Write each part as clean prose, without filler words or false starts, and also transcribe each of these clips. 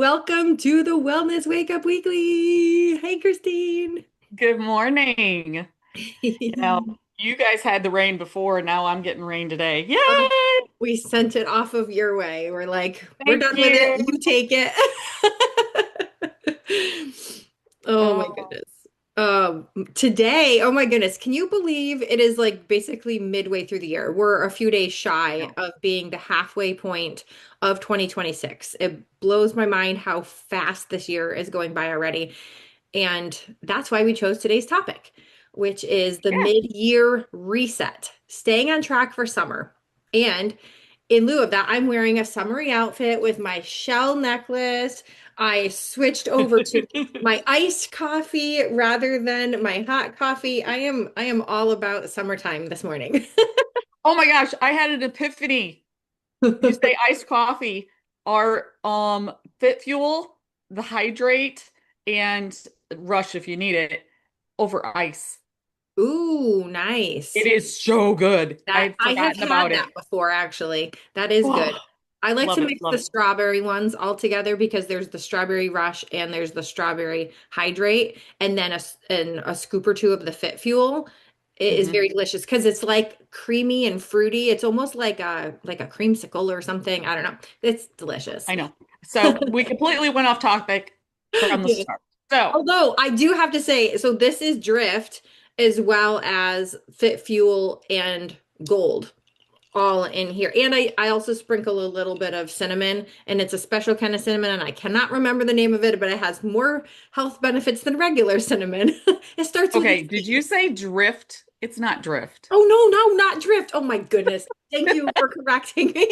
Welcome to the Wellness Wake Up Weekly. Hey, Christine. Good morning. You guys had the rain before, now I'm getting rain today. Um, Yay! we sent it off of your way. We're like, we're Thank done with it. you. You take it. Oh my Oh, goodness. Today, oh my goodness, can you believe it is like basically midway through the year? We're a few days shy no. of being the halfway point of 2026. It blows my mind how fast this year is going by already. And that's why we chose today's topic, which is the Yeah. mid-year reset, staying on track for summer. And in lieu of that, I'm wearing a summery outfit with my shell necklace. I switched over to my iced coffee rather than my hot coffee. I am all about summertime this morning. Oh my gosh, I had an epiphany. You say iced coffee, our Fit Fuel, the Hydrate, and Rush if you need it, over ice. Ooh, It nice. is so good. I That had I have forgotten had about that it. before, actually. That is good. Oh, I like love to it, mix love the it. strawberry ones all together because there's the strawberry rush and there's the strawberry hydrate, and then a scoop or two of the Fit Fuel. It is Mhm. very delicious because it's like creamy and fruity. It's almost like a creamsicle or something. I don't know. It's delicious. I know. So we completely went off topic from the Yes. start. So, Although I do have to say, so this is Drift as well as Fit Fuel and Gold, all in here. And I also sprinkle a little bit of cinnamon, and it's a special kind of cinnamon, and I cannot remember the name of it, but it has more health benefits than regular cinnamon. It starts with a okay, did C. you say drift? It's not drift. Oh no, no, not Drift. Oh my goodness. Thank you for correcting me.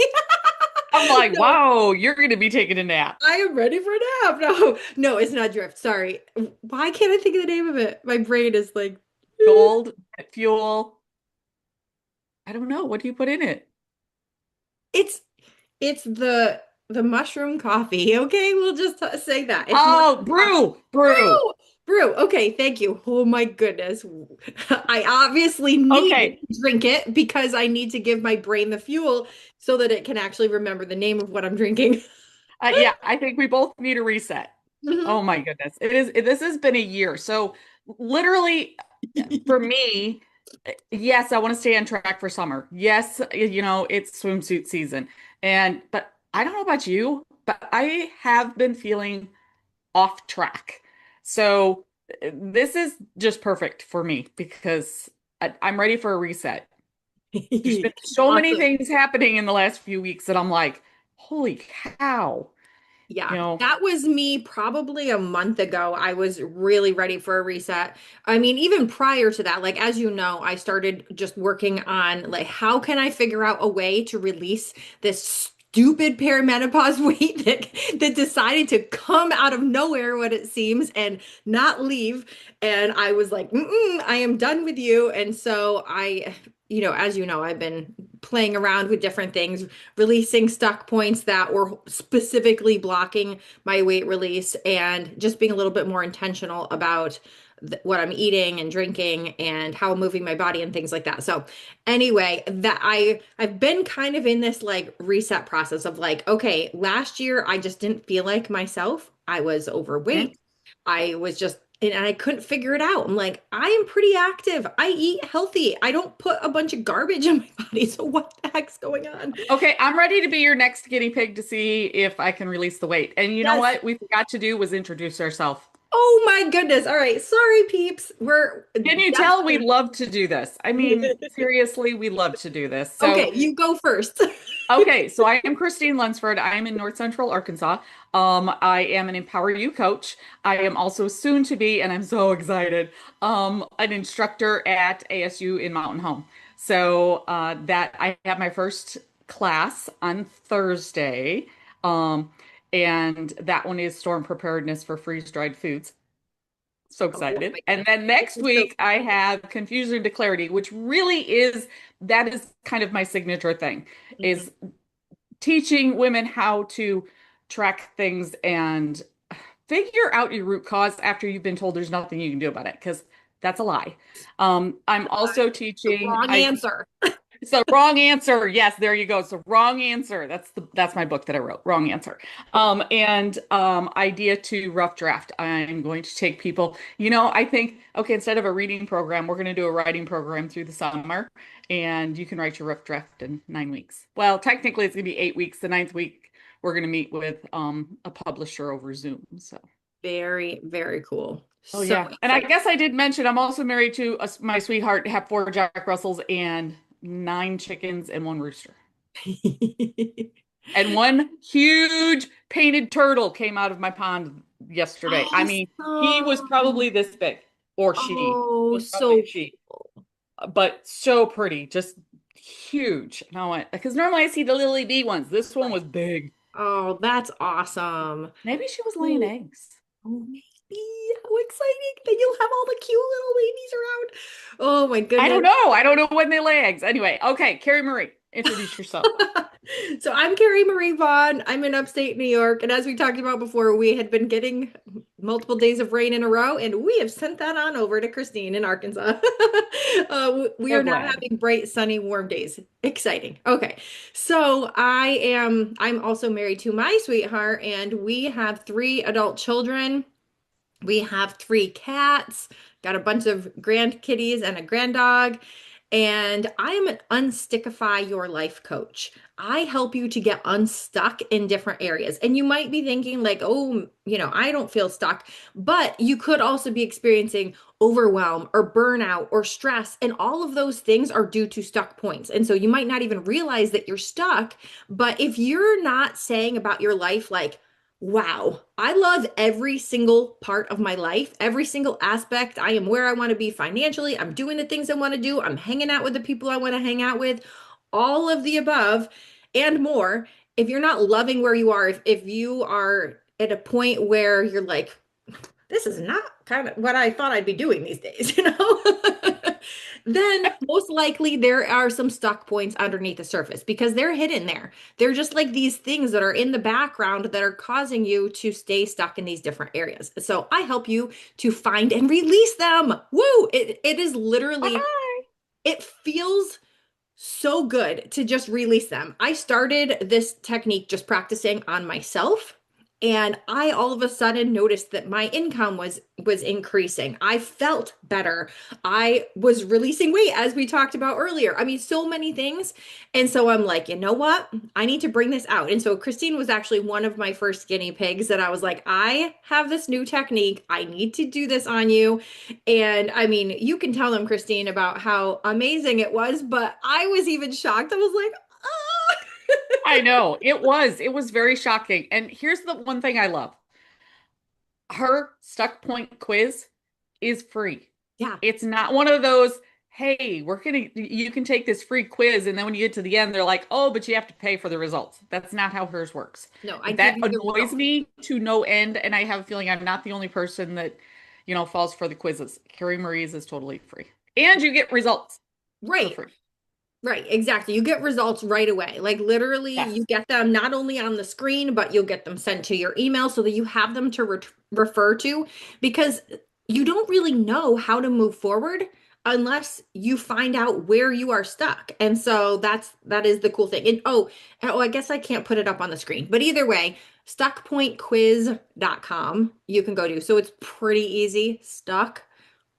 I'm like, No, wow, you're going to be taking a nap. I am ready for a nap. No, no, it's not Drift. Sorry. Why can't I think of the name of it? My brain is like, Gold, fuel. I don't know. What do you put in it? it's it's the mushroom coffee. Okay, we'll just say that. It's Oh, mushroom coffee. brew, brew. Brew! Brew. Okay, thank you. Oh my goodness. I obviously need Okay. to drink it because I need to give my brain the fuel so that it can actually remember the name of what I'm drinking. Yeah, I think we both need a reset. Mhm. Oh my goodness. This has been a year. So literally for me, yes, I want to stay on track for summer. Yes, it's swimsuit season. But I don't know about you, but I have been feeling off track. So this is just perfect for me because I'm ready for a reset. There's been so many Awesome. things happening in the last few weeks that I'm like, holy cow, you Yeah, know, that was me probably a month ago. I was really ready for a reset. I mean, even prior to that, like as you know, I started just working on like how can I figure out a way to release this stupid perimenopause weight that decided to come out of nowhere what it seems and not leave. And I was like, I am done with you. And so as you know, I've been playing around with different things, releasing stuck points that were specifically blocking my weight release, and just being a little bit more intentional about what I'm eating and drinking and how I'm moving my body and things like that. So anyway, that I've been kind of in this like reset process of like, okay, last year I just didn't feel like myself. I was mhm. overweight. I was just and I couldn't figure it out. I'm like, I am pretty active. I eat healthy. I don't put a bunch of garbage in my body. So what the heck's going on? Okay, I'm ready to be your next guinea pig to see if I can release the weight. And you know Yes. what we forgot to do was introduce ourselves. Oh my goodness. All right. Sorry, peeps. We're Can you tell we love to do this? I mean, seriously, we love to do this. So Okay, you go first. okay, so I am Christine Lunsford. I am in North Central Arkansas. I am an Empower You coach. I am also soon to be, and I'm so excited, an instructor at ASU in Mountain Home. So that I have my first class on Thursday, um, and that one is storm preparedness for freeze-dried foods. So Oh excited. my And goodness. then This next is so week I have confusion to clarity, which really is that is kind of my signature thing, Mhm. is teaching women how to track things and figure out your root cause after you've been told there's nothing you can do about it, because that's a lie. I'm also The teaching, wrong I answer. So wrong answer. Yes, there you go. So wrong answer. That's my book that I wrote. Wrong answer. And idea to rough draft. I'm going to take people, I think, okay, instead of a reading program, we're going to do a writing program through the summer, and you can write your rough draft in 9 weeks. Well, technically it's going to be 8 weeks. The ninth week, we're going to meet with a publisher over Zoom. So. Very, very cool. Oh So yeah. And I excited. guess I did mention I'm also married to my sweetheart, have 4 Jack Russells and 9 chickens and 1 rooster. And one huge painted turtle came out of my pond yesterday. I mean, he was Awesome. probably this big, or she Oh, was probably a so she, cool. but so pretty, just huge. And I went, because normally I see the lily bee ones. This one Right. was big. Oh, that's awesome. Maybe she was laying Oh, eggs. oh, maybe. How exciting. Then you'll have all the cute little babies around. Oh my I don't goodness. know. I don't know when they lay eggs. Anyway, okay, Carrie Marie, introduce yourself. So I'm Carrie Marie Vaughn. I'm in upstate New York. And as we talked about before, we had been getting multiple days of rain in a row, and we have sent that on over to Christine in Arkansas. We So are now glad. having bright, sunny, warm days. Exciting. Okay. So I'm also married to my sweetheart, and we have 3 adult children. We have 3 cats, got a bunch of grandkitties and a granddog. And I am an unstickify your life coach. I help you to get unstuck in different areas. And you might be thinking, like, oh, I don't feel stuck. But you could also be experiencing overwhelm or burnout or stress. And all of those things are due to stuck points. And so you might not even realize that you're stuck. But if you're not saying about your life, like, wow, I love every single part of my life, every single aspect. I am where I want to be financially. I'm doing the things I want to do. I'm hanging out with the people I want to hang out with, all of the above and more. If you're not loving where you are, if you are at a point where you're like, this is not kind of what I thought I'd be doing these days, then most likely there are some stuck points underneath the surface because they're hidden there. They're just like these things that are in the background that are causing you to stay stuck in these different areas. So I help you to find and release them. Woo! It is literally, Bye. it feels so good to just release them. I started this technique just practicing on myself, and I all of a sudden noticed that my income was increasing. I felt better. I was releasing weight as we talked about earlier. I mean, so many things. And so I'm like, you know what? I need to bring this out. And so Christine was actually one of my first guinea pigs that I was like, I have this new technique. I need to do this on you. And I mean, you can tell them, Christine, about how amazing it was, but I was even shocked. I was like, ah. I know it was. It was very shocking. And here's the one thing I love. Her stuck point quiz is free. Yeah, It's not one of those, hey, you can take this free quiz. And then when you get to the end, they're like, oh, but you have to pay for the results. That's not how hers works. no, I give That you the annoys results. me to no end. And I have a feeling I'm not the only person that, falls for the quizzes. Carrie Marie's is totally free. And you get results for Right. free. Right, exactly. You get results right away. Like literally, you Yes. get them not only on the screen, but you'll get them sent to your email so that you have them to refer to because you don't really know how to move forward unless you find out where you are stuck. And so that is the cool thing. And I guess I can't put it up on the screen, but either way, stuckpointquiz.com you can go to. So it's pretty easy.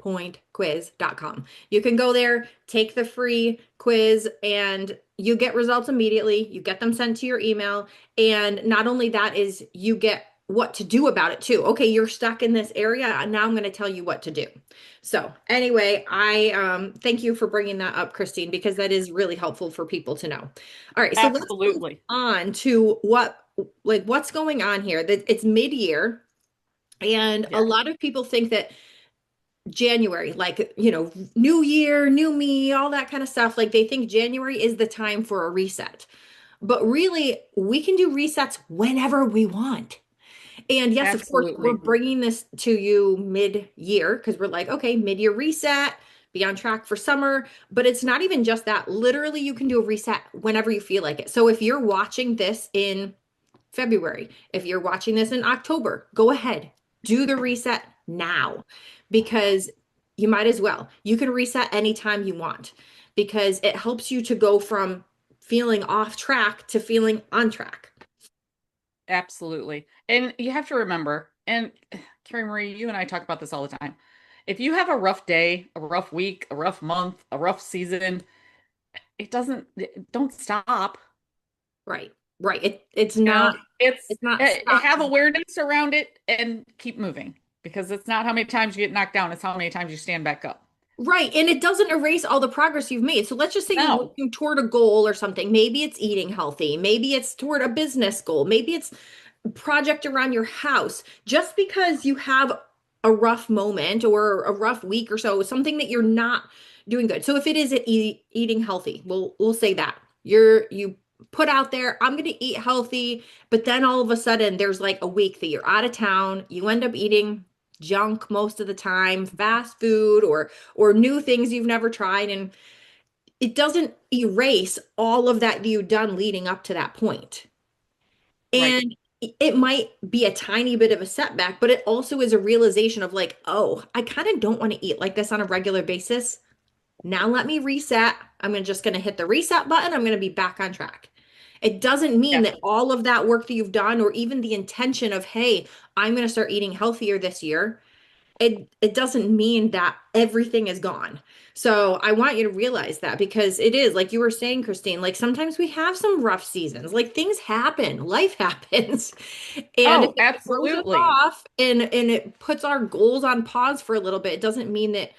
Stuckpointquiz.com. You can go there, take the free quiz, and you get results immediately. You get them sent to your email. And not only that is you get what to do about it too. Okay, you're stuck in this area. Now I'm going to tell you what to do. So anyway, I thank you for bringing that up, Christine, because that is really helpful for people to know. All right, so let's move Absolutely. on to what's going on here. That it's mid-year, and a Yes. lot of people think that January, like, new year, new me, all that kind of stuff. Like they think January is the time for a reset. But really, we can do resets whenever we want. And yes, of course, we're Absolutely. bringing this to you mid-year because we're like, okay, mid-year reset, be on track for summer. But it's not even just that. Literally, you can do a reset whenever you feel like it. So if you're watching this in February, if you're watching this in October, go ahead, do the reset now because you might as well. You can reset anytime you want because it helps you to go from feeling off track to feeling on track. Absolutely. And you have to remember, and Carrie Marie, you and I talk about this all the time. If you have a rough day, a rough week, a rough month, a rough season, don't stop. Right. Right. It's You know, not stop. have awareness around it and keep moving because it's not how many times you get knocked down, it's how many times you stand back up. Right. And it doesn't erase all the progress you've made. So let's just say you're No. working toward a goal or something. Maybe it's eating healthy. Maybe it's toward a business goal. Maybe it's a project around your house. Just because you have a rough moment or a rough week or so, something that you're not doing good. So if it is eating healthy, we'll say that. You put out there, I'm going to eat healthy, but then all of a sudden there's like a week that you're out of town, you end up eating junk most of the time, fast food or new things you've never tried, and it doesn't erase all of that you've done leading up to that point. Right. And it might be a tiny bit of a setback, but it also is a realization of like, oh, I kind of don't want to eat like this on a regular basis. Now let me reset. Just going to hit the reset button. I'm going to be back on track. It doesn't mean Yes. that all of that work that you've done, or even the intention of, hey, I'm going to start eating healthier this year, it doesn't mean that everything is gone. So I want you to realize that, because it is like you were saying, Christine, like sometimes we have some rough seasons, like things happen, life happens. And if Oh, it throws us absolutely. off and it puts our goals on pause for a little bit, it doesn't mean that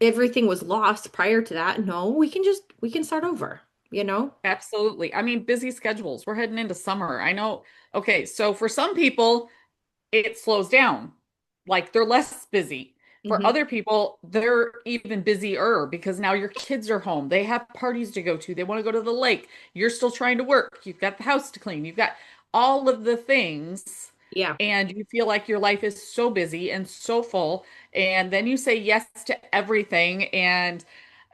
everything was lost prior to that. No, we can start over, you know? Absolutely. I mean, busy schedules. We're heading into summer. I know. Okay, so for some people, it slows down. Like they're less busy. For Hmm. other people, they're even busier because now your kids are home. They have parties to go to. They want to go to the lake. You're still trying to work. You've got the house to clean. You've got all of the things, Yeah. and you feel like your life is so busy and so full. And then you say yes to everything, and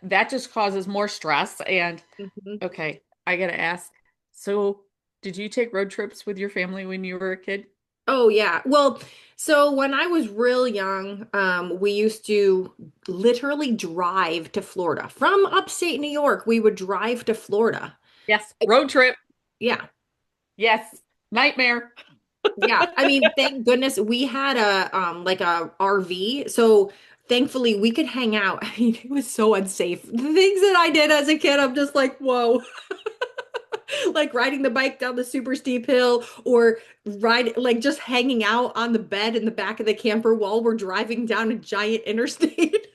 that just causes more stress. And Hmm. okay, I gotta ask. So, did you take road trips with your family when you were a kid? Oh yeah. Well, so when I was real young, we used to literally drive to Florida. From upstate New York, we would drive to Florida. Yes, road trip. Yeah. Yes, nightmare. Yeah. Thank goodness we had a like a RV. So thankfully we could hang out. It was so unsafe. The things that I did as a kid, I'm just like, whoa. Like riding the bike down the super steep hill, or like just hanging out on the bed in the back of the camper while we're driving down a giant interstate.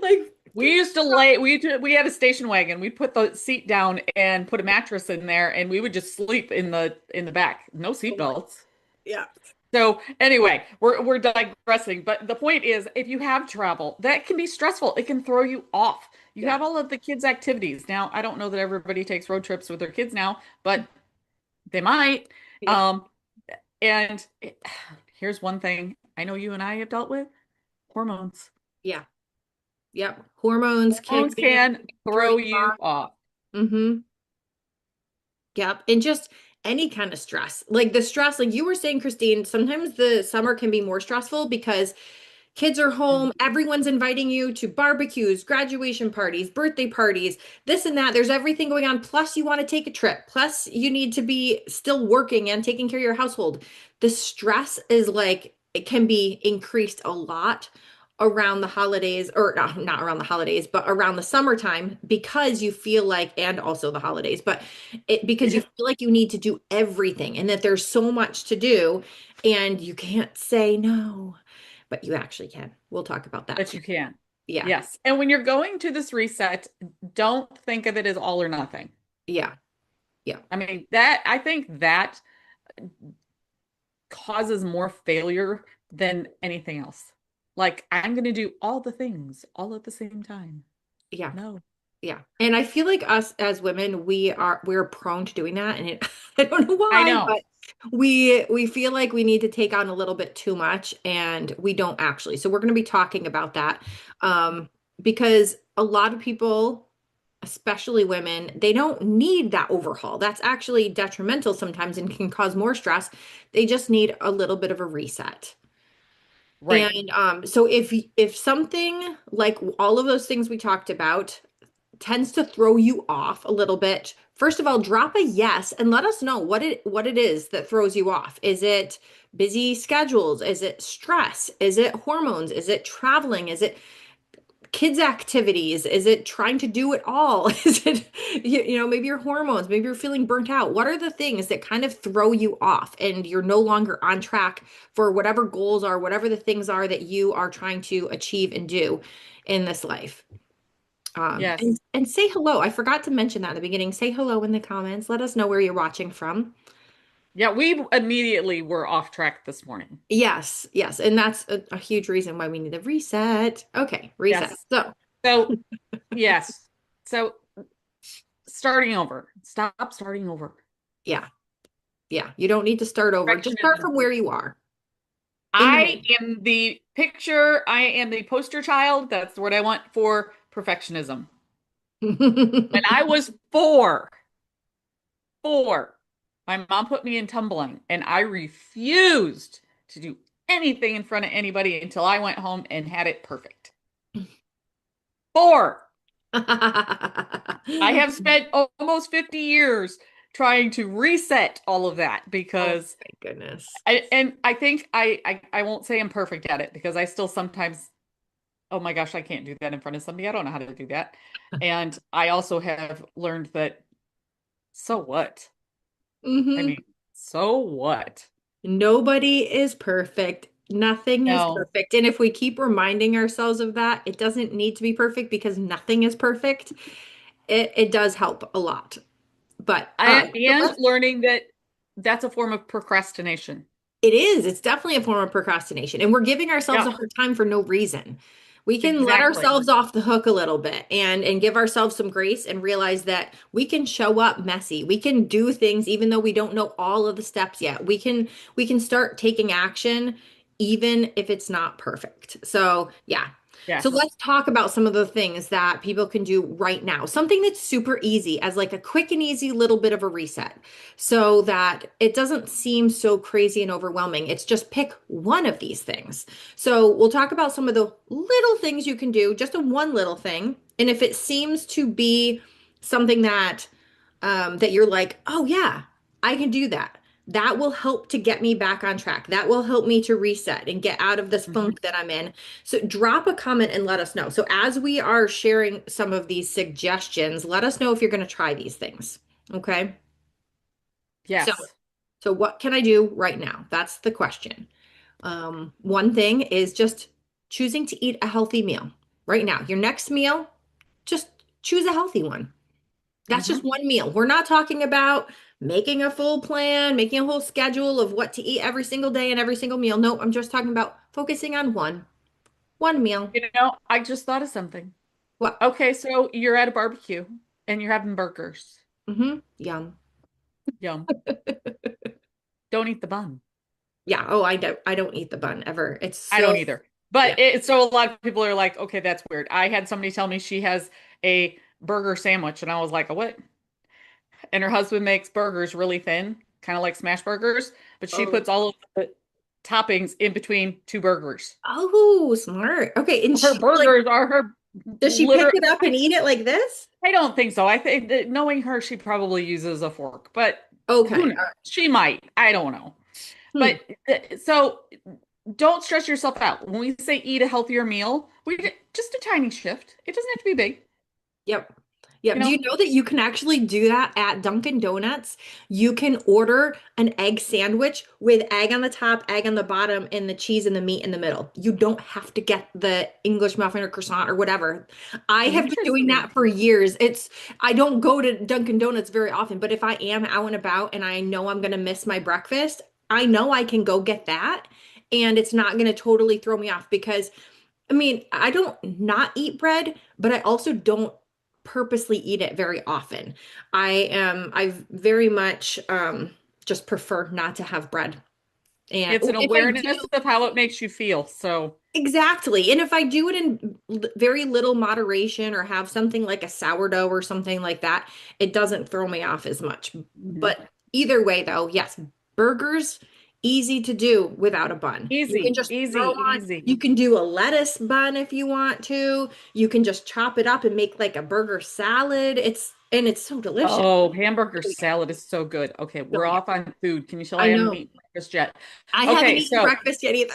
Like, We used to lay. We had a station wagon. We'd put the seat down and put a mattress in there, and we would just sleep in the back. No oh my, seatbelts. yeah. So anyway, we're digressing. But the point is, if you have travel, that can be stressful. It can throw you off. You Yeah. have all of the kids' activities. Now, I don't know that everybody takes road trips with their kids now, but they might. Yeah. Um, and here's one thing I know you and I have dealt with: hormones. Yeah. Yep. Hormones kick Hormones in, can throw throw you you off. off. Mm-hmm. Yep. And just any kind of stress. Like the stress, like you were saying, Christine, sometimes the summer can be more stressful because kids are home, everyone's inviting you to barbecues, graduation parties, birthday parties, this and that. There's everything going on. Plus, you want to take a trip. Plus, you need to be still working and taking care of your household. The stress is like, it can be increased a lot around the holidays, or not around the holidays, but around the summertime, because you feel like, and also the holidays, but because you Yeah. feel like you need to do everything and that there's so much to do and you can't say no, but you actually can. We'll talk about that But too. you can. Yeah. Yes. And when you're going to this reset, don't think of it as all or nothing. Yeah. Yeah. I mean, that I think that causes more failure than anything else. Like, I'm going to do all the things all at the same time. Yeah. No. Yeah. And I feel like us as women, we're prone to doing that. And I don't know I why, know. but we feel like we need to take on a little bit too much, and we don't actually. So we're going to be talking about that. Um, because a lot of people, especially women, they don't need that overhaul. That's actually detrimental sometimes and can cause more stress. They just need a little bit of a reset. Right. And so if something like all of those things we talked about tends to throw you off a little bit, first of all, drop a yes and let us know what it is that throws you off. Is it busy schedules? Is it stress? Is it hormones? Is it traveling? Is it kids activities? Is it trying to do it all? Is it maybe your hormones, maybe you're feeling burnt out? What are the things that kind of throw you off and you're no longer on track for whatever goals are, whatever the things are that you are trying to achieve and do in this life? Yes. And say hello. I forgot to mention that in the beginning. Say hello in the comments. Let us know where you're watching from. Yeah, we immediately were off track this morning. Yes, yes. And that's a huge reason why we need a reset. Okay, reset. Yes. So, So, yes. So, starting over. Stop starting over. yeah, yeah. You don't need to start over. Just start Perfectionism. from where you are in the I moment. am the picture, I am the poster child. That's what I want for perfectionism. When I was four, my mom put me in tumbling, and I refused to do anything in front of anybody until I went home and had it perfect. Four. I have spent almost 50 years trying to reset all of that Oh because my goodness. I think I won't say I'm perfect at it because I still sometimes, oh my gosh, I can't do that in front of somebody. I don't know how to do that. And I also have learned that, so what? I Hmm. mean, so what? Nobody is perfect. Nothing is No, perfect. And if we keep reminding ourselves of that, it doesn't need to be perfect because nothing is perfect. It does help a lot. But I so and learning that that's a form of procrastination. it is. It's definitely a form of procrastination. And we're giving ourselves a Yeah, hard time for no reason. We can let exactly. ourselves off the hook a little bit and give ourselves some grace and realize that we can show up messy. We can do things even though we don't know all of the steps yet. We can start taking action even if it's not perfect. So, yeah. So Yes. let's talk about some of the things that people can do right now. Something that's super easy as like a quick and easy little bit of a reset so that it doesn't seem so crazy and overwhelming. It's just pick one of these things. So we'll talk about some of the little things you can do, just a one little thing. And if it seems to be something that you're like, oh yeah, I can do that. That will help to get me back on track. That will help me to reset and get out of this Mhm. funk that I'm in. So drop a comment and let us know. So as we are sharing some of these suggestions, let us know if you're going to try these things. Okay. So Yes. so what can I do right now? That's the question. One thing is just choosing to eat a healthy meal right now. Your next meal, just choose a healthy one. That's just Hmm. one meal. We're not talking about making a full plan, making a whole schedule of what to eat every single day and every single meal. No, I'm just talking about focusing on one meal. I just thought of something. What? Okay, so you're at a barbecue and you're having burgers. Yum. Yum. Don't eat the bun. Yeah. Oh, I don't eat the bun ever. It's I so don't either. yeah. So a lot of people are like, okay, that's weird. I had somebody tell me she has a burger sandwich, and I was like, what? And her husband makes burgers really thin, kind of like smash burgers, but she Oh. puts all of the toppings in between two burgers. Oh, smart. Okay, and Her she like burgers are her does she pick literal. it up and eat it like this? I don't think so. I think that knowing her, she probably uses a fork, but who Okay. knows? She might. I don't know. Hmm. But so don't stress yourself out. When we say eat a healthier meal, just a tiny shift. It doesn't have to be big, Yep. Yep. you Do you know? know that you can actually do that at Dunkin' Donuts? You can order an egg sandwich with egg on the top, egg on the bottom, and the cheese and the meat in the middle. You don't have to get the English muffin or croissant or whatever. I have been doing Interesting. that for years. I don't go to Dunkin' Donuts very often, but if I am out and about and I know I'm going to miss my breakfast, I know I can go get that and it's not going to totally throw me off because I mean, I don't not eat bread, but I also don't purposely eat it very often. I very much just prefer not to have bread. And It's an if I awareness do, of how it makes you feel. So, exactly. And if I do it in very little moderation or have something like a sourdough or something like that, it doesn't throw me off as much. mhm. But either way, though, yes, burgers, easy to do without a bun. You can Easy, just throw easy, on, easy. you can do a lettuce bun if you want to. You can just chop it up and make like a burger salad. It's so delicious. Oh, hamburger Oh, yeah. salad is so good. Okay, we're Oh, yeah. off on food. Can you tell I I haven't know. eaten breakfast yet? I haven't Okay, eaten so breakfast yet either.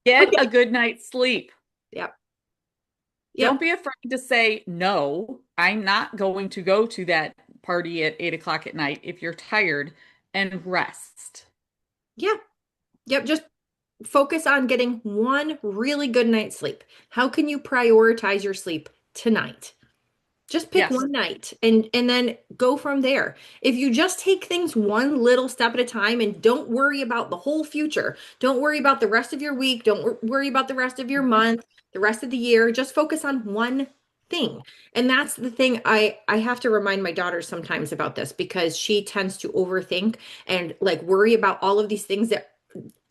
get a Okay. good night's sleep. Yep. Don't Yep. be afraid to say, no, I'm not going to go to that party at 8 o'clock at night if you're tired, and rest. Yeah. Yep. Just focus on getting one really good night's sleep. How can you prioritize your sleep tonight? Just pick Yes. one night and then go from there. If you just take things one little step at a time and don't worry about the whole future, don't worry about the rest of your week, don't worry about the rest of your month, the rest of the year, just focus on one thing. And that's the thing I have to remind my daughter sometimes about this because she tends to overthink and like worry about all of these things that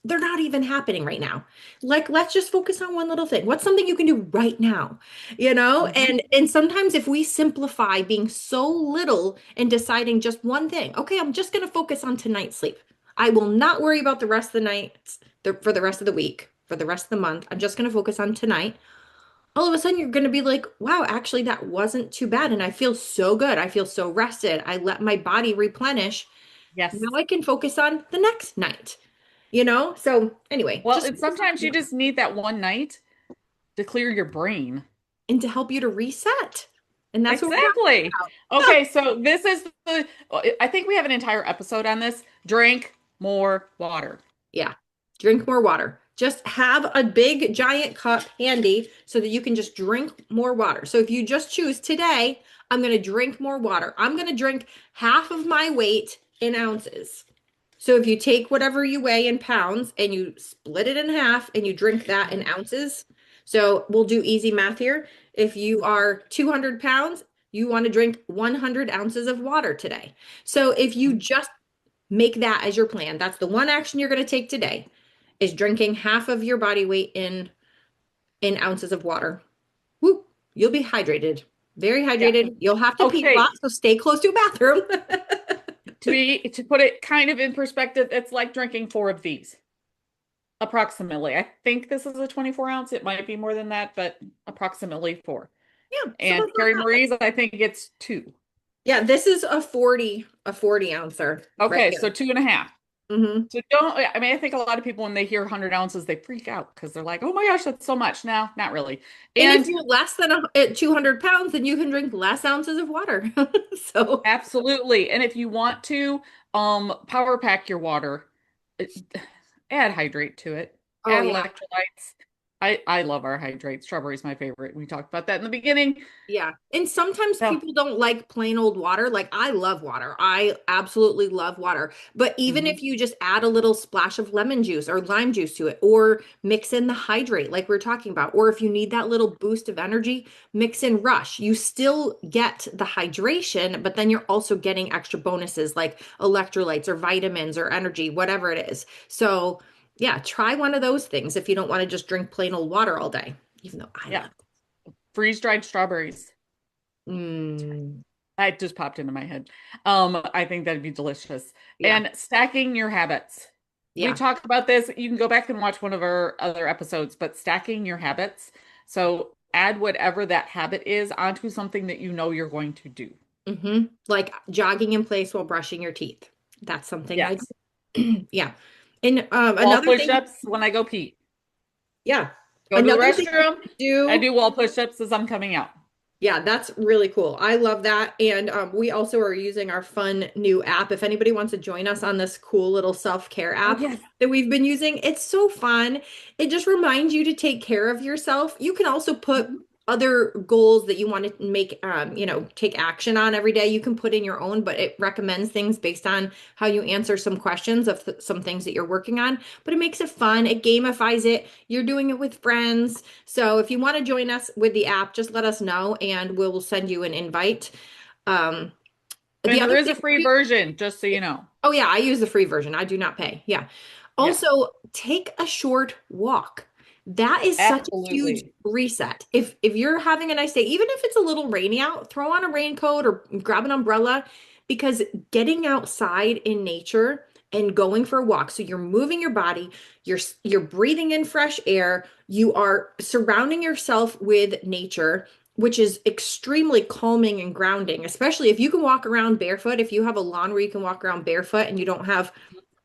they're not even happening right now. Like, let's just focus on one little thing. What's something you can do right now? You know? Mhm. And sometimes if we simplify being so little and deciding just one thing, okay, I'm just going to focus on tonight's sleep. I will not worry about the rest of the night, for the rest of the week, for the rest of the month. I'm just going to focus on tonight. All of a sudden, you're going to be like, wow, actually, that wasn't too bad. And I feel so good. I feel so rested. I let my body replenish. Now Yes. I can focus on the next night, So anyway, Well, just and sometimes you just need that one night to clear your brain. and to help you to reset. And that's what we're Exactly. talking about. Okay, so this is the, I think we have an entire episode on this. Drink more water. Yeah. Drink more water. Just have a big giant cup handy so that you can just drink more water. So if you just choose today, I'm going to drink more water. I'm going to drink half of my weight in ounces. So if you take whatever you weigh in pounds and you split it in half and you drink that in ounces. So we'll do easy math here. If you are 200 pounds, you want to drink 100 ounces of water today. So if you just make that as your plan, that's the one action you're going to take today is drinking half of your body weight in ounces of water. Woo, you'll be hydrated. Very Yeah. hydrated. You'll have to pee a lot, Okay. so stay close to a bathroom. To put it kind of in perspective, it's like drinking four of these, approximately. I think this is a 24 ounce. It might be more than that, but approximately four. Yeah, so And that's not Carrie bad. Marie's, I think it's two. Yeah, this is a 40 ouncer right Okay, so here. two and a half. Hmm. So don't, I mean, I think a lot of people, when they hear 100 ounces, they freak out because they're like, oh my gosh, that's so much. No, not really. And if And you're less than 200 pounds, then you can drink less ounces of water. So, absolutely. And if you want to, power pack your water, uh, add hydrate to it, oh add yeah. electrolytes. I love our hydrate. Strawberry's my favorite. We talked about that in the beginning. Yeah. And sometimes So, people don't like plain old water. Like I love water. I absolutely love water. But even mhm. if you just add a little splash of lemon juice or lime juice to it, or mix in the hydrate, like we're talking about, or if you need that little boost of energy, mix in Rush. You still get the hydration, but then you're also getting extra bonuses like electrolytes or vitamins or energy, whatever it is. So, yeah, try one of those things if you don't want to just drink plain old water all day, even though I Yeah, love freeze-dried strawberries. it. Mm, That just popped into my head. I think that'd be delicious. yeah. And stacking your habits. We Yeah. talk about this. You can go back and watch one of our other episodes, but stacking your habits. So add whatever that habit is onto something that you know you're going to do. Like jogging in place while brushing your teeth. That's something I Yes. do. Yeah. And Wall another thing, push-ups when I go pee. yeah. Go to the Another thing you restroom. can I do. do wall push-ups as I'm coming out. Yeah, that's really cool. I love that. And we also are using our fun new app. If anybody wants to join us on this cool little self-care Oh, app yes. that we've been using, it's so fun. It just reminds you to take care of yourself. You can also put Mhm. other goals that you want to make, take action on every day. You can put in your own, but it recommends things based on how you answer some questions of some things that you're working on. But it makes it fun. It gamifies it. You're doing it with friends. So if you want to join us with the app, just let us know and we'll send you an invite. Um, the And there other is thing, a free version, just so you know. oh yeah, I use the free version. I do not pay. Yeah. Yeah, Also, take a short walk. That is such a huge absolutely. reset. If you're having a nice day, even if it's a little rainy out, throw on a raincoat or grab an umbrella because getting outside in nature and going for a walk. So you're moving your body, you're breathing in fresh air, you are surrounding yourself with nature, which is extremely calming and grounding, especially if you can walk around barefoot. If you have a lawn where you can walk around barefoot and you don't have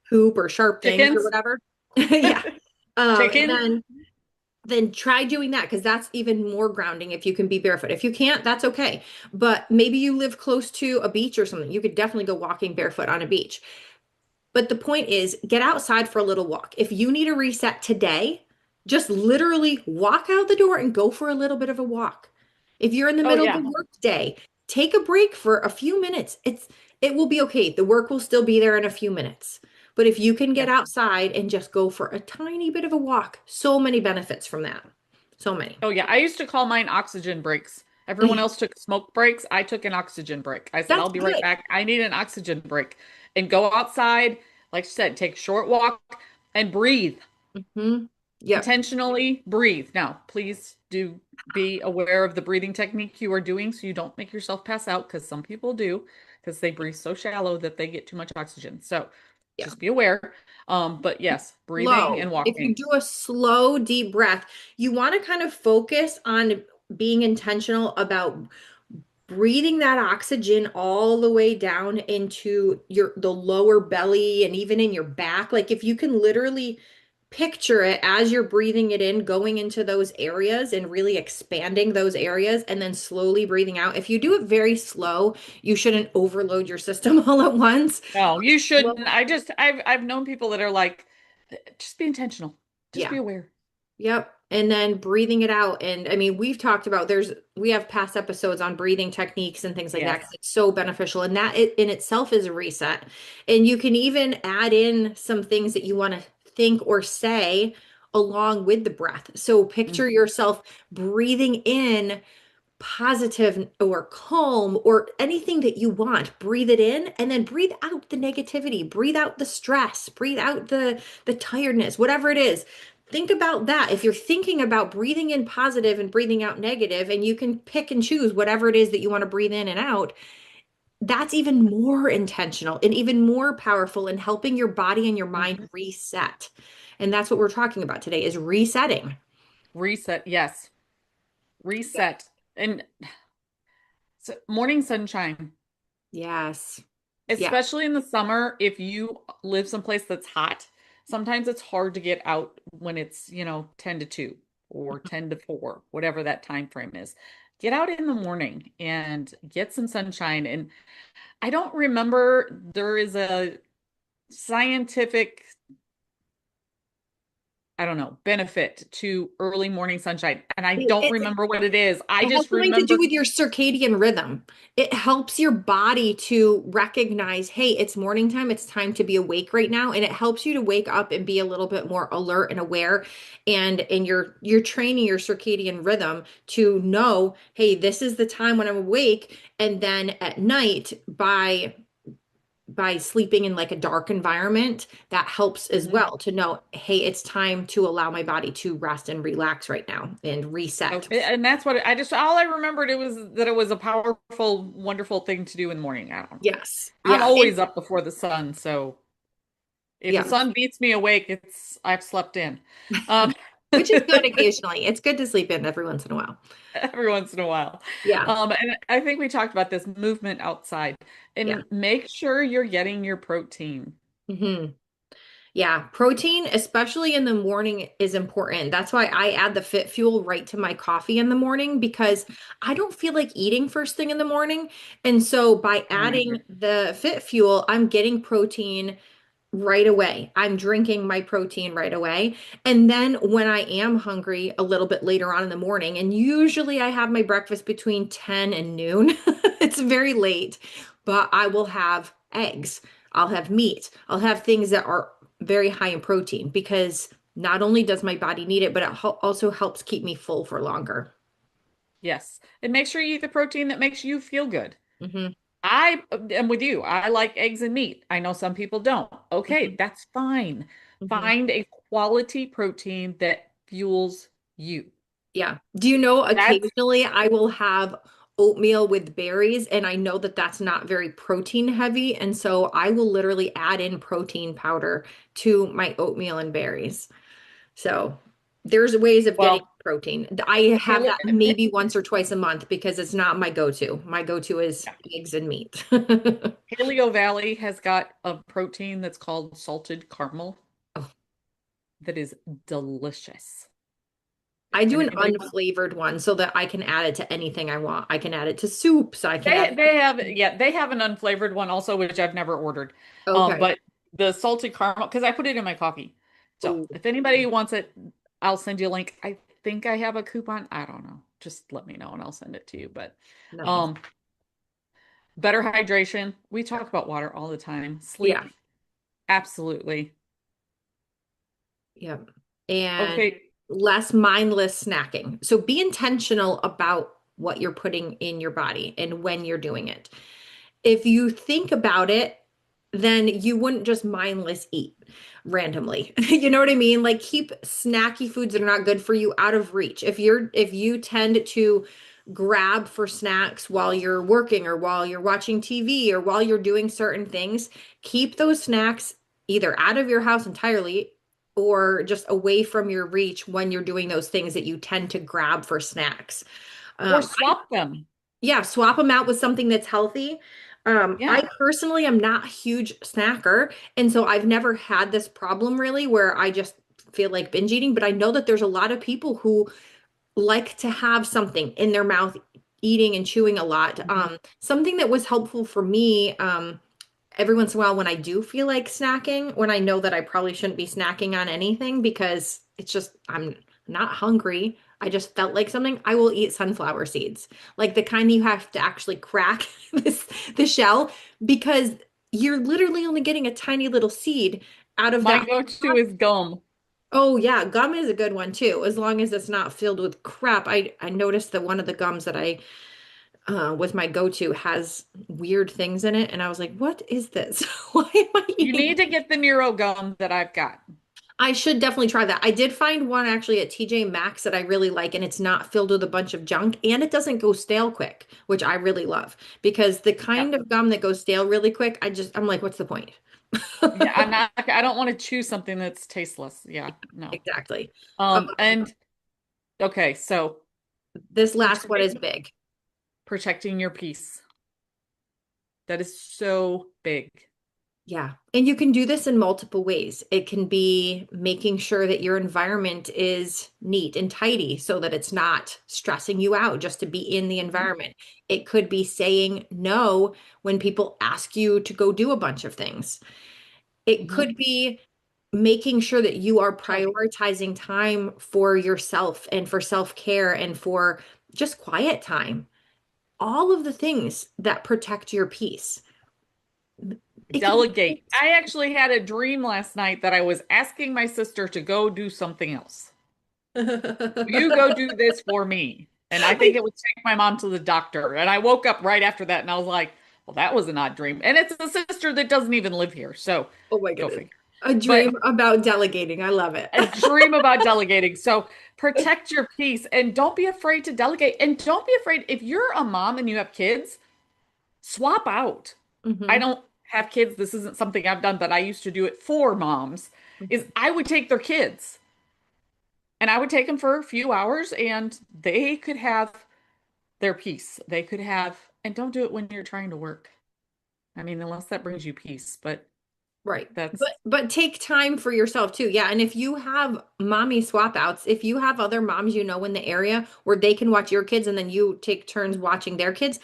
poop or sharp things or Chickens, whatever. Yeah. And chicken. then try doing that because that's even more grounding if you can be barefoot. If you can't, that's okay. But maybe you live close to a beach or something. You could definitely go walking barefoot on a beach. But the point is, get outside for a little walk. If you need a reset today, just literally walk out the door and go for a little bit of a walk. If you're in the Oh middle of yeah. a work day, take a break for a few minutes. It will be okay. The work will still be there in a few minutes. But if you can get Yes. outside and just go for a tiny bit of a walk, so many benefits from that. So many. Oh yeah. I used to call mine oxygen breaks. Everyone else took smoke breaks. I took an oxygen break. I said, That's I'll be right good. back. I need an oxygen break. And go outside, like you said, take a short walk and breathe. Hmm. Yep. Intentionally breathe. Now, please do be aware of the breathing technique you are doing so you don't make yourself pass out because some people do because they breathe so shallow that they get too much oxygen. So Yeah. just be aware. But yes, breathing Slow. and If you walking. do a slow, deep breath, you want to kind of focus on being intentional about breathing that oxygen all the way down into the lower belly and even in your back. Like if you can literally picture it as you're breathing it in, going into those areas and really expanding those areas and then slowly breathing out. If you do it very slow, you shouldn't overload your system all at once. No, you Well, shouldn't. I've known people that are like, just be intentional. Just yeah. be aware. Yep. And then breathing it out. And I mean, we've talked about we have past episodes on breathing techniques and things like that Yes. because it's so beneficial. And that it in itself is a reset. And you can even add in some things that you want to think or say along with the breath. So picture Mhm. yourself breathing in positive or calm or anything that you want. Breathe it in and then breathe out the negativity, breathe out the stress, breathe out the tiredness, whatever it is. Think about that. If you're thinking about breathing in positive and breathing out negative, and you can pick and choose whatever it is that you want to breathe in and out, that's even more intentional and even more powerful in helping your body and your mind Mhm. reset. And that's what we're talking about today is resetting. Reset. Yes. Reset. And morning sunshine. Yes. Yeah. Especially in the summer, if you live someplace that's hot, sometimes it's hard to get out when it's, 10 to 2 or 10 to 4, whatever that time frame is. Get out in the morning and get some sunshine. And I don't remember there is a scientific, I don't know, benefit to early morning sunshine. And I don't It, remember what it is. I It has just something to do remember, with your circadian rhythm. It helps your body to recognize, hey, it's morning time, it's time to be awake right now, and it helps you to wake up and be a little bit more alert and aware. And you're training your circadian rhythm to know, hey, this is the time when I'm awake, and then at night by sleeping in like a dark environment, that helps as Mhm. well to know, hey, it's time to allow my body to rest and relax right now and reset. Okay, and that's what I just all I remembered it was that it was a powerful, wonderful thing to do in the morning. I don't know. Yes. I'm Yeah. always up before the sun, so if the Yeah. sun beats me awake, it's I've slept in. Um, Which is good occasionally. It's good to sleep in every once in a while. every once in a while. Yeah. And I think we talked about this movement outside Yeah. and make sure you're getting your protein. Hmm. Yeah. Protein, especially in the morning, is important. That's why I add the Fit Fuel right to my coffee in the morning because I don't feel like eating first thing in the morning. And so by I don't adding either. the Fit Fuel, I'm getting protein right away. I'm drinking my protein right away. And then when I am hungry a little bit later on in the morning, and usually I have my breakfast between 10 and noon, it's very late, but I will have eggs. I'll have meat. I'll have things that are very high in protein because not only does my body need it, but it also helps keep me full for longer. Yes. And make sure you eat the protein that makes you feel good. Hmm. I am with you. I like eggs and meat. I know some people don't. Okay, Hmm. that's fine. Hmm. Find a quality protein that fuels you. Yeah. Do you know That's occasionally I will have oatmeal with berries, and I know that that's not very protein heavy, and so I will literally add in protein powder to my oatmeal and berries. So there's ways of getting Well, protein. I have Pale- that maybe once or twice a month because it's not my go-to. My go-to is eggs and meat. Paleo Valley has got a protein that's called salted caramel Oh, that is delicious. I do And an anybody, unflavored one so that I can add it to anything I want. I can add it to soups. I can add they have, yeah, they have an unflavored one also, which I've never ordered. Okay. But the salted caramel, because I put it in my coffee. So Oh, if anybody wants it, I'll send you a link. I think I have a coupon. I don't know. Just let me know and I'll send it to you. But nice. um, better hydration. We talk about water all the time. Yeah. Sleep, absolutely. Yeah. And Okay. less mindless snacking. So be intentional about what you're putting in your body and when you're doing it. If you think about it, then you wouldn't just mindless eat randomly. You know what I mean? Like keep snacky foods that are not good for you out of reach. If you tend to grab for snacks while you're working or while you're watching TV or while you're doing certain things, keep those snacks either out of your house entirely or just away from your reach when you're doing those things that you tend to grab for snacks. Or Um, swap them. yeah, swap them out with something that's healthy. I Yeah. personally am not a huge snacker, and so I've never had this problem really where I just feel like binge eating, but I know that there's a lot of people who like to have something in their mouth, eating and chewing a lot. Mhm. Something that was helpful for me, every once in a while when I do feel like snacking, when I know that I probably shouldn't be snacking on anything because it's just I'm not hungry. I just felt like something. I will eat sunflower seeds, like the kind you have to actually crack the shell because you're literally only getting a tiny little seed out of My that. go-to is gum. Oh yeah, gum is a good one too, as long as it's not filled with crap. I noticed that one of the gums that I was my go-to has weird things in it, and I was like, "What is this? Why am I You eating?" need to get the Nero gum that I've got. I should definitely try that. I did find one actually at TJ Maxx that I really like, and it's not filled with a bunch of junk, and it doesn't go stale quick, which I really love because the Yeah. kind of gum that goes stale really quick, I'm like, what's the point? Yeah, I don't want to chew something that's tasteless. Yeah, no. Exactly. And okay, so This last one is protecting big. protecting your peace. That is so big. Yeah. And you can do this in multiple ways. It can be making sure that your environment is neat and tidy so that it's not stressing you out just to be in the Mhm. environment. It could be saying no when people ask you to go do a bunch of things. It Mhm. could be making sure that you are Healthy. prioritizing time for yourself and for self-care and for just quiet time. All of the things that protect your peace. It could be Delegate. I actually had a dream last night that I was asking my sister to go do something else. You go do this for me. And I think it would take my mom to the doctor. And I woke up right after that and I was like, well, that was an odd dream. And it's a sister that doesn't even live here. So Oh my go goodness. figure. A But dream about delegating. I love it. a dream about delegating. So protect your peace and don't be afraid to delegate. And don't be afraid if you're a mom and you have kids, swap out. I Hmm. don't have kids. This isn't something I've done, but I used to do it for moms. Is I would take their kids and I would take them for a few hours and they could have their peace. They could have, and don't do it when you're trying to work. I mean, unless that brings you peace, but Right. that's But take time for yourself too. Yeah. And if you have mommy swap outs, if you have other moms you know in the area where they can watch your kids and then you take turns watching their kids,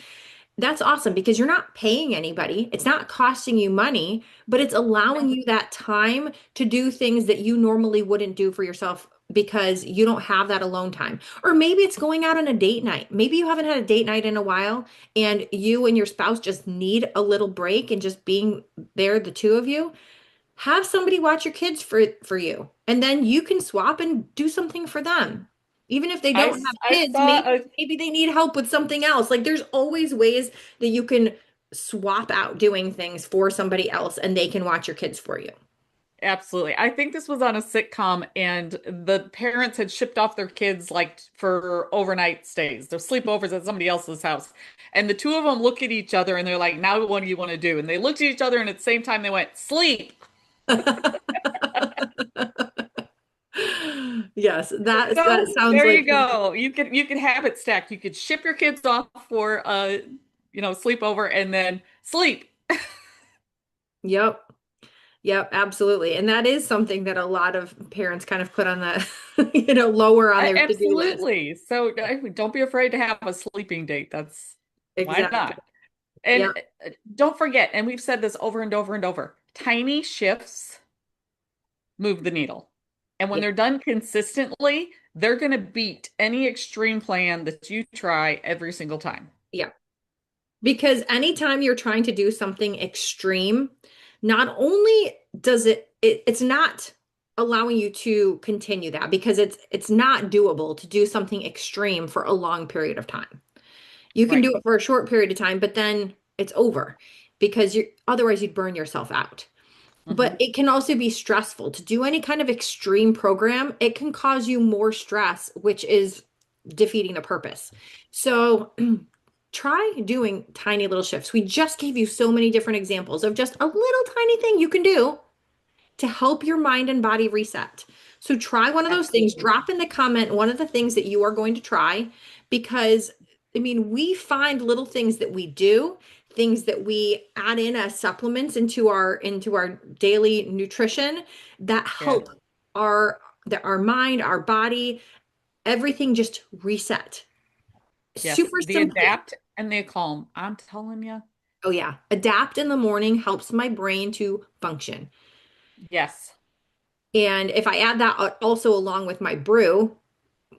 that's awesome because you're not paying anybody. It's not costing you money, but it's allowing you that time to do things that you normally wouldn't do for yourself because you don't have that alone time. Or maybe it's going out on a date night. Maybe you haven't had a date night in a while and you and your spouse just need a little break and just being there, the two of you. Have somebody watch your kids for you, and then you can swap and do something for them. Even if they don't have I kids, saw a maybe they need help with something else. Like there's always ways that you can swap out doing things for somebody else and they can watch your kids for you. Absolutely. I think this was on a sitcom, and the parents had shipped off their kids like for overnight stays, their sleepovers at somebody else's house. And the two of them look at each other and they're like, now what do you want to do? And they looked at each other and at the same time they went, sleep. Yes, that So sounds there like you go. You can have it stacked. You could ship your kids off for sleepover and then sleep. yep. Yep, absolutely. And that is something that a lot of parents kind of put on the, lower on their to-do list. Absolutely. So don't be afraid to have a sleeping date. That's why Exactly. not? And Yep. don't forget, and we've said this over and over and over, tiny shifts move the needle. And when Yeah. they're done consistently, they're going to beat any extreme plan that you try every single time. Yeah. Because anytime you're trying to do something extreme, not only does it's not allowing you to continue that because it's not doable to do something extreme for a long period of time. You can Right. do it for a short period of time, but then it's over because you're otherwise you'd burn yourself out. But Hmm. it can also be stressful to do any kind of extreme program. It can cause you more stress, which is defeating the purpose. So try doing tiny little shifts. We just gave you so many different examples of just a little tiny thing you can do to help your mind and body reset. So try one of those things. Absolutely. Drop in the comment one of the things that you are going to try because I mean, we find little things that we do, things that we add in as supplements into our daily nutrition that Yeah. help our mind, our body, everything just reset. Yes. Super The simply. adapt and the calm. I'm telling you. Oh yeah. Adapt in the morning helps my brain to function. Yes. And if I add that also along with my brew,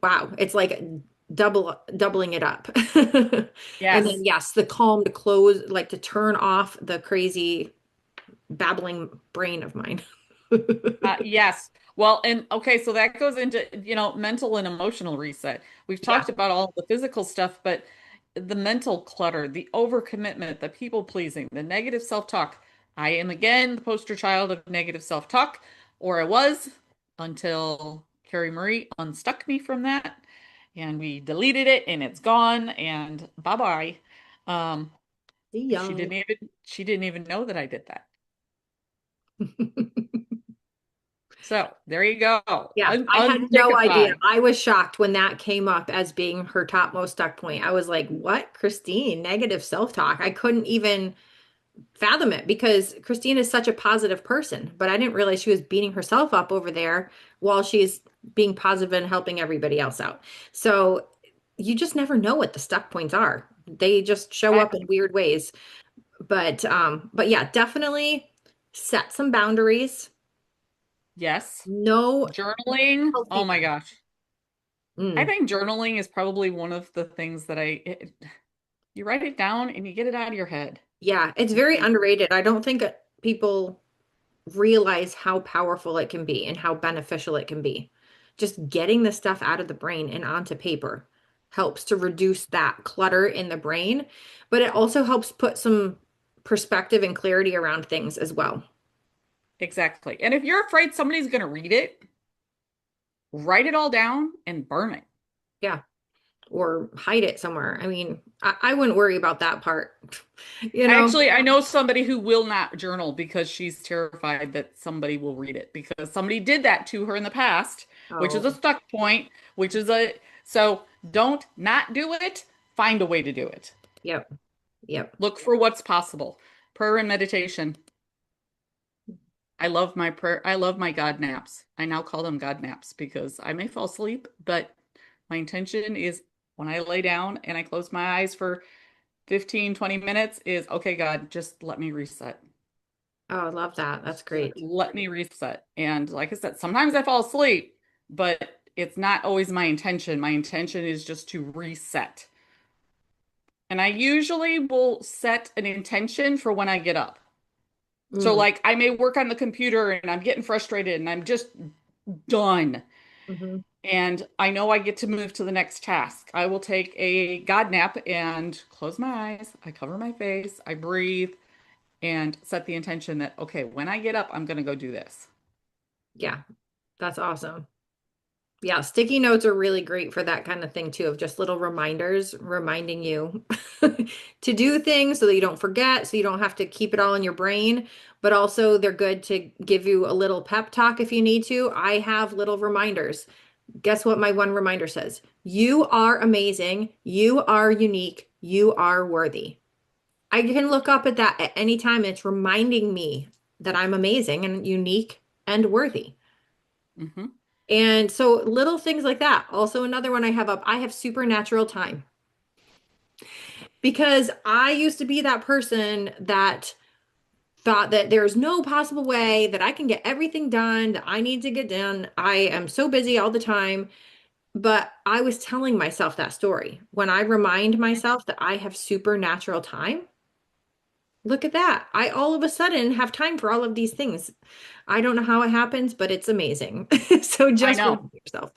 wow, it's like doubling it up. And then Yes. yes, the calm to close, like to turn off the crazy babbling brain of mine. Yes. Well, and okay, so that goes into, mental and emotional reset. We've Yeah. talked about all the physical stuff, but the mental clutter, the overcommitment, the people pleasing, the negative self-talk. I am again the poster child of negative self-talk, or I was until Carrie Marie unstuck me from that and we deleted it and it's gone and bye-bye. Um, See she ya. didn't even know that I did that. So there you go. Yeah, I had no idea. Unstickify. I was shocked when that came up as being her topmost stuck point. I was like, what? Christine, negative self-talk. I couldn't even fathom it because Christine is such a positive person, but I didn't realize she was beating herself up over there while she's being positive and helping everybody else out. So you just never know what the stuck points are. They just show up in weird ways. But yeah, definitely set some boundaries. Yes. No Journaling. Oh healthy. my gosh. I Mm, think journaling is probably one of the things that you write it down and you get it out of your head. yeah, it's very underrated. I don't think people realize how powerful it can be and how beneficial it can be. Just getting the stuff out of the brain and onto paper helps to reduce that clutter in the brain, but it also helps put some perspective and clarity around things as well. Exactly. And if you're afraid somebody's going to read it, write it all down and burn it. Yeah. Or hide it somewhere. I mean, I wouldn't worry about that part. You know? Actually, I know somebody who will not journal because she's terrified that somebody will read it because somebody did that to her in the past, which is a Oh, stuck point, which is so don't not do it, find a way to do it. yep. Yep. Look for what's possible. Prayer and meditation. I love my prayer. I love my God naps. I now call them God naps because I may fall asleep, but my intention is when I lay down and I close my eyes for 15, 20 minutes is okay, God, just let me reset. Oh, I love that. That's Just great. let me reset. And like I said, sometimes I fall asleep, but it's not always my intention. My intention is just to reset. And I usually will set an intention for when I get up. So Mm, like I may work on the computer and I'm getting frustrated and I'm just done. hmm. And I know I get to move to the next task. I will take a God nap and close my eyes. I cover my face. I breathe and set the intention that, okay, when I get up, I'm going to go do this. Yeah, that's awesome. Yeah, sticky notes are really great for that kind of thing too, of just little reminders reminding you to do things so that you don't forget, so you don't have to keep it all in your brain. But also, they're good to give you a little pep talk if you need to. I have little reminders. Guess what my one reminder says? You are amazing. You are unique. You are worthy. I can look up at that at any time, and it's reminding me that I'm amazing and unique and worthy. Hmm. And so little things like that. Also, another one I have up, I have supernatural time because I used to be that person that thought that there's no possible way that I can get everything done that I need to get done. I am so busy all the time. But I was telling myself that story. When I remind myself that I have supernatural time, look at that. I all of a sudden have time for all of these things. I don't know how it happens, but it's amazing. So I just know. remind yourself.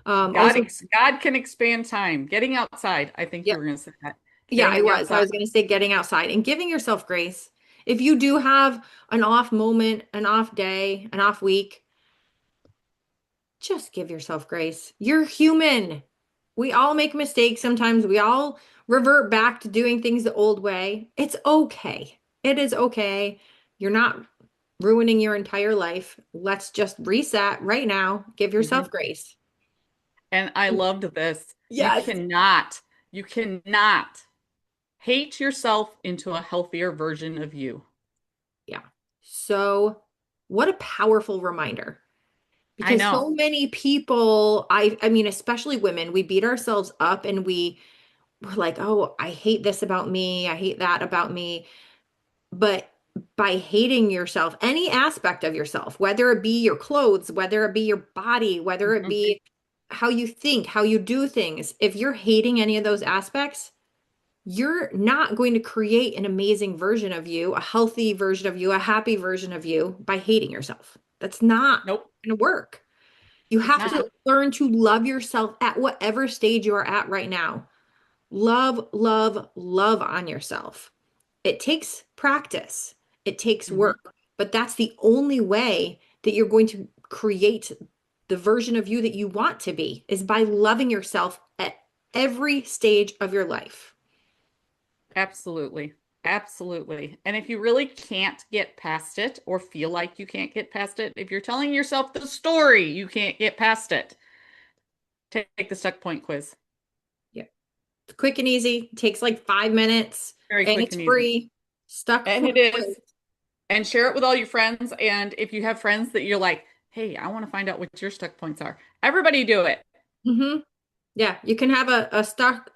God, Also, God can expand time. Getting outside. I think you yeah, were going to say that. yeah, I Getting was. I outside. was going to say getting outside and giving yourself grace. If you do have an off moment, an off day, an off week, just give yourself grace. You're human. We all make mistakes sometimes. We all revert back to doing things the old way. It's okay. It is okay. You're not ruining your entire life. Let's just reset right now. Give Hmm. yourself grace. And I loved this. Yes. You cannot hate yourself into a healthier version of you. Yeah. So, what a powerful reminder. I Because so know. many people, I mean, especially women, we beat ourselves up and we're like, "Oh, I hate this about me. I hate that about me." But by hating yourself, any aspect of yourself, whether it be your clothes, whether it be your body, whether it Mhm. be how you think, how you do things, if you're hating any of those aspects, you're not going to create an amazing version of you, a healthy version of you, a happy version of you by hating yourself. That's not Nope, going to work. You it's have not. to learn to love yourself at whatever stage you are at right now. Love, love, love on yourself. It takes practice, it takes Hmm. work, but that's the only way that you're going to create the version of you that you want to be is by loving yourself at every stage of your life. Absolutely. Absolutely. And if you really can't get past it or feel like you can't get past it, if you're telling yourself the story, you can't get past it, take the stuck point quiz. Yeah. It's quick and easy, takes like 5 minutes, Very and quick it's and easy. free. Stuck And it point is. quiz. And share it with all your friends. And if you have friends that you're like, hey, I want to find out what your stuck points are, everybody do it. Hmm. Yeah, you can have a stuck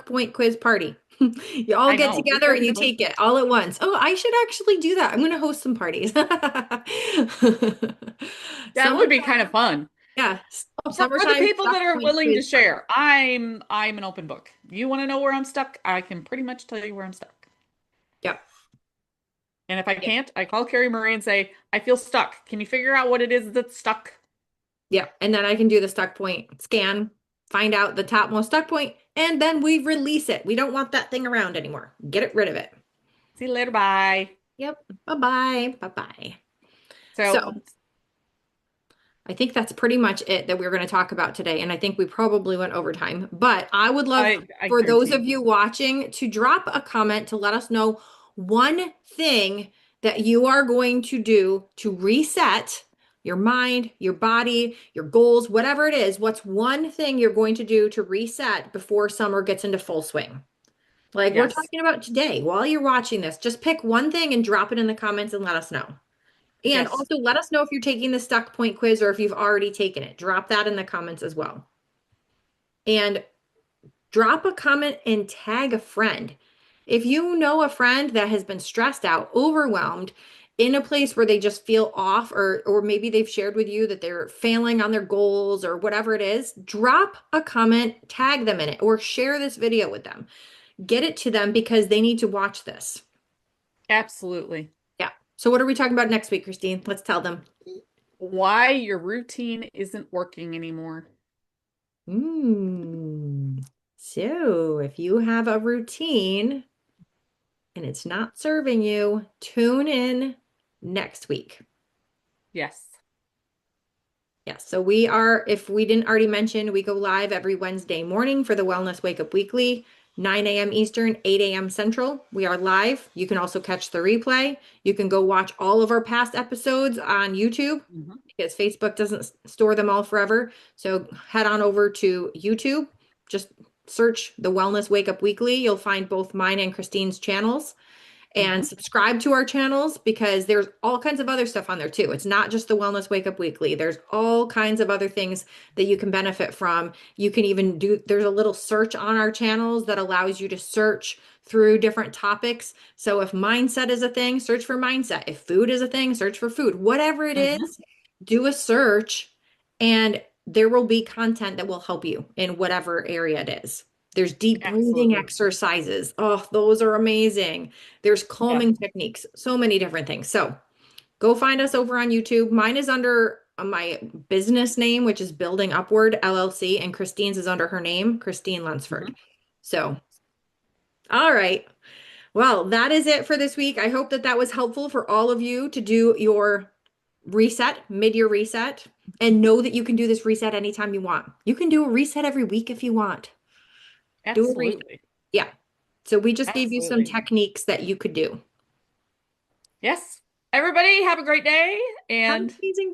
point quiz party. You all I get know. We together and can you host take it. it all at once. Oh, I should actually do that. I'm going to host some parties. That would Summertime, be kind of fun. yeah. For the Summertime people stuck that are point willing to quiz party. share, I'm an open book. You want to know where I'm stuck? I can pretty much tell you where I'm stuck. Yep. And if I Yep. can't, I call Carrie Marie and say, I feel stuck. Can you figure out what it is that's stuck? Yep. And then I can do the stuck point scan, find out the topmost stuck point, and then we release it. We don't want that thing around anymore. Get rid of it. See you later. Bye. Yep. Bye-bye. Bye-bye. So So I think that's pretty much it that we're going to talk about today. And I think we probably went over time, but I would love I for those guarantee. of you watching to drop a comment to let us know one thing that you are going to do to reset your mind, your body, your goals, whatever it is. What's one thing you're going to do to reset before summer gets into full swing? Like we're Yes. talking about today, while you're watching this, just pick one thing and drop it in the comments and let us know. And Yes. also let us know if you're taking the stuck point quiz or if you've already taken it. Drop that in the comments as well. And drop a comment and tag a friend. If you know a friend that has been stressed out, overwhelmed, in a place where they just feel off, or maybe they've shared with you that they're failing on their goals or whatever it is, drop a comment, tag them in it, or share this video with them. Get it to them because they need to watch this. Absolutely. Yeah. So what are we talking about next week, Christine? Let's tell them. Why your routine isn't working anymore. Mm. So if you have a routine and it's not serving you, tune in next week. Yes. Yes, so we are, if we didn't already mention, we go live every Wednesday morning for the Wellness Wake Up Weekly, 9 a.m. Eastern, 8 a.m. Central. We are live. You can also catch the replay. You can go watch all of our past episodes on YouTube Mhm. because Facebook doesn't store them all forever. So head on over to YouTube. Just search the Wellness Wake Up Weekly. You'll find both mine and Christine's channels and Mhm. subscribe to our channels because there's all kinds of other stuff on there too. It's not just the Wellness Wake Up Weekly. There's all kinds of other things that you can benefit from. You can even there's a little search on our channels that allows you to search through different topics. So if mindset is a thing, search for mindset. If food is a thing, search for food. Whatever it Mhm. is, do a search and there will be content that will help you in whatever area it is. There's deep breathing Absolutely. exercises. Oh, those are amazing. There's Yeah. calming techniques, so many different things. So go find us over on YouTube. Mine is under my business name, which is Building Upward LLC, and Christine's is under her name, Christine Lunsford. Mhm. So, all right. Well, that is it for this week. I hope that that was helpful for all of you to do your reset, mid-year reset, and know that you can do this reset anytime you want. You can do a reset every week if you want. Do a reset. Absolutely. Yeah. So we just gave you some Absolutely. techniques that you could do. Yes. Everybody have a great day Have an and amazing